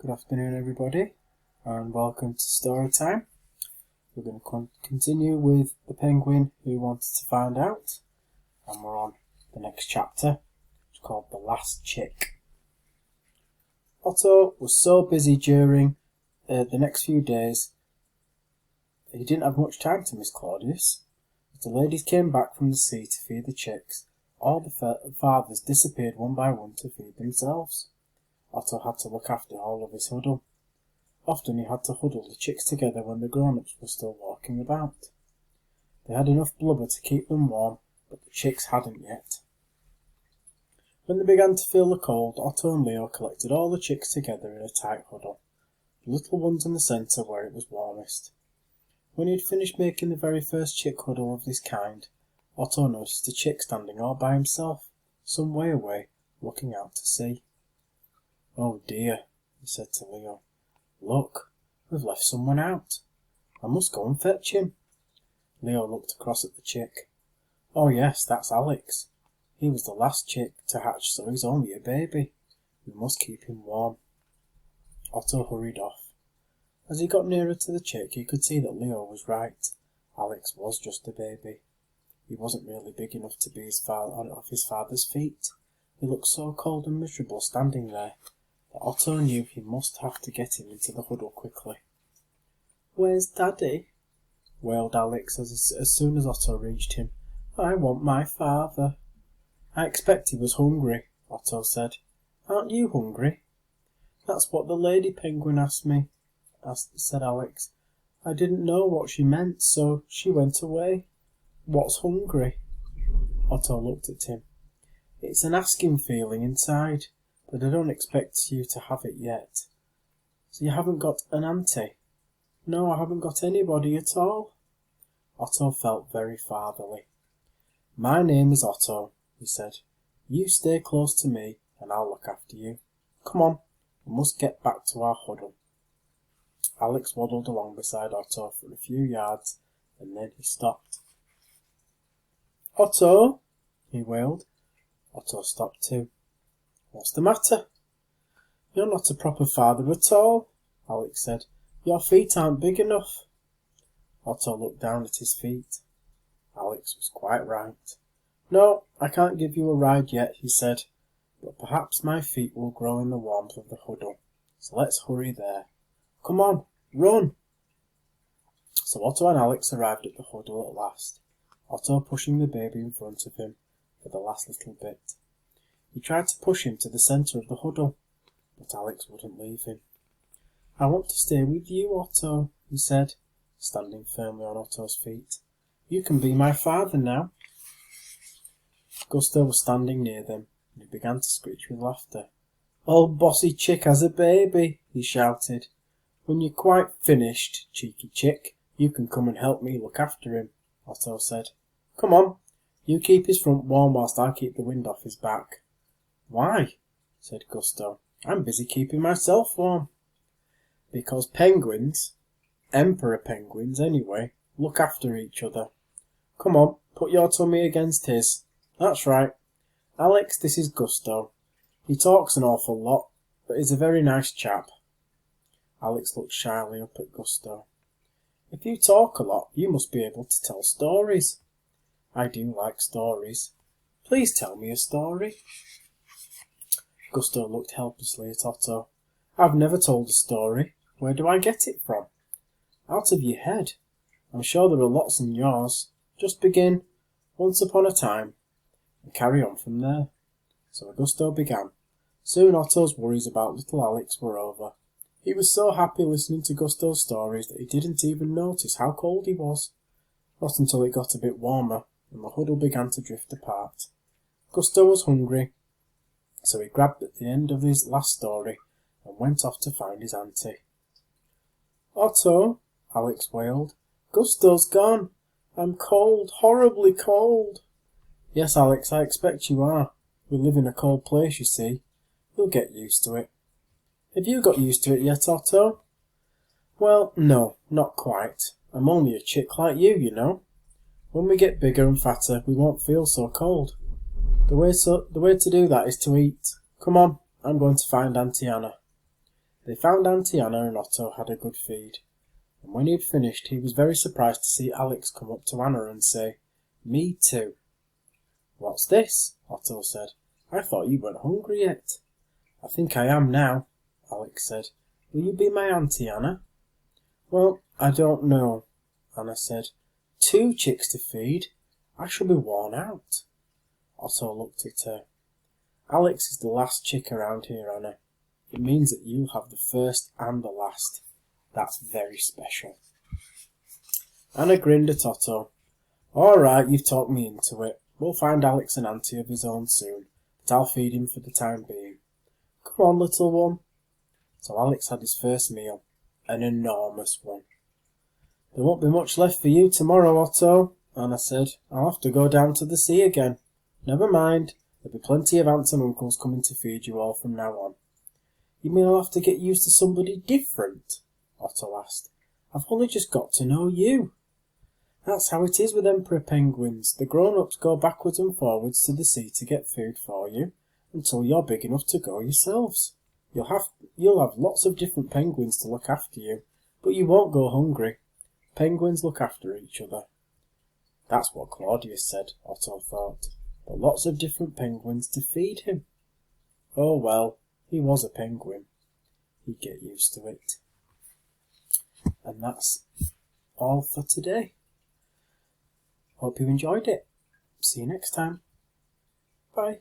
Good afternoon, everybody, and welcome to story time. We're going to continue with the penguin who wanted to find out, and we're on the next chapter. It's called The Last Chick. Otto was so busy during the next few days that he didn't have much time to miss Claudius. As the ladies came back from the sea to feed the chicks, all the fathers disappeared one by one to feed themselves. Otto had to look after all of his huddle. Often he had to huddle the chicks together when the grown-ups were still walking about. They had enough blubber to keep them warm, but the chicks hadn't yet. When they began to feel the cold, Otto and Leo collected all the chicks together in a tight huddle, the little ones in the centre where it was warmest. When he had finished making the very first chick huddle of this kind, Otto noticed a chick standing all by himself, some way away, looking out to sea. "Oh dear," he said to Leo. "Look, we've left someone out. I must go and fetch him." Leo looked across at the chick. "Oh yes, that's Alex. He was the last chick to hatch, so he's only a baby. We must keep him warm." Otto hurried off. As he got nearer to the chick, he could see that Leo was right. Alex was just a baby. He wasn't really big enough to be off his father's feet. He looked so cold and miserable standing there that Otto knew he must have to get him into the huddle quickly. "Where's Daddy?" wailed Alex as soon as Otto reached him. "I want my father." "I expect he was hungry," Otto said. "Aren't you hungry?" "That's what the lady penguin asked me," said Alex. "I didn't know what she meant, so she went away. What's hungry?" Otto looked at him. "It's an asking feeling inside, but I don't expect you to have it yet." "So you haven't got an auntie?" "No, I haven't got anybody at all." Otto felt very fatherly. "My name is Otto," he said. "You stay close to me and I'll look after you. Come on, we must get back to our huddle." Alex waddled along beside Otto for a few yards and then he stopped. "Otto!" he wailed. Otto stopped too. "What's the matter?" "You're not a proper father at all," Alex said. "Your feet aren't big enough." Otto looked down at his feet. Alex was quite right. "No, I can't give you a ride yet," he said, "but perhaps my feet will grow in the warmth of the huddle. So let's hurry there. Come on, run!" So Otto and Alex arrived at the huddle at last, Otto pushing the baby in front of him for the last little bit. He tried to push him to the centre of the huddle, but Alex wouldn't leave him. "I want to stay with you, Otto," he said, standing firmly on Otto's feet. "You can be my father now." Gusto was standing near them, and he began to screech with laughter. "Old bossy chick has a baby," he shouted. "When you're quite finished, cheeky chick, you can come and help me look after him," Otto said. "Come on, you keep his front warm whilst I keep the wind off his back." "Why?" said Gusto. "I'm busy keeping myself warm." "Because penguins, emperor penguins anyway, look after each other. Come on, put your tummy against his. That's right. Alex, this is Gusto. He talks an awful lot, but he's a very nice chap." Alex looked shyly up at Gusto. "If you talk a lot, you must be able to tell stories." "I do like stories. Please tell me a story." Gusto looked helplessly at Otto. "I've never told a story. Where do I get it from?" "Out of your head. I'm sure there are lots in yours. Just begin, 'Once upon a time,' and carry on from there." So Gusto began. Soon Otto's worries about little Alex were over. He was so happy listening to Gusto's stories that he didn't even notice how cold he was. Not until it got a bit warmer and the huddle began to drift apart. Gusto was hungry, so he grabbed at the end of his last story and went off to find his auntie. "Otto," Alex wailed, "Gusto's gone. I'm cold, horribly cold." "Yes, Alex, I expect you are. We live in a cold place, you see. You'll get used to it." "Have you got used to it yet, Otto?" "Well, no, not quite. I'm only a chick like you know. When we get bigger and fatter, we won't feel so cold. The way to do that is to eat. Come on, I'm going to find Auntie Anna." They found Auntie Anna and Otto had a good feed, and when he had finished he was very surprised to see Alex come up to Anna and say, "Me too." "What's this?" Otto said. "I thought you weren't hungry yet." "I think I am now," Alex said. "Will you be my Auntie Anna?" "Well, I don't know," Anna said. "Two chicks to feed. I shall be worn out." Otto looked at her. "Alex is the last chick around here, Anna. It means that you have the first and the last. That's very special." Anna grinned at Otto. "All right, you've talked me into it. We'll find Alex an auntie of his own soon, but I'll feed him for the time being. Come on, little one." So Alex had his first meal, an enormous one. "There won't be much left for you tomorrow, Otto," Anna said. "I'll have to go down to the sea again." "Never mind. There'll be plenty of aunts and uncles coming to feed you all from now on." "You mean I'll have to get used to somebody different?" Otto asked. "I've only just got to know you." "That's how it is with emperor penguins. The grown-ups go backwards and forwards to the sea to get food for you, until you're big enough to go yourselves. You'll have lots of different penguins to look after you, but you won't go hungry. Penguins look after each other." That's what Claudius said, Otto thought, but lots of different penguins to feed him. Oh well, he was a penguin. He'd get used to it. And that's all for today. Hope you enjoyed it. See you next time. Bye.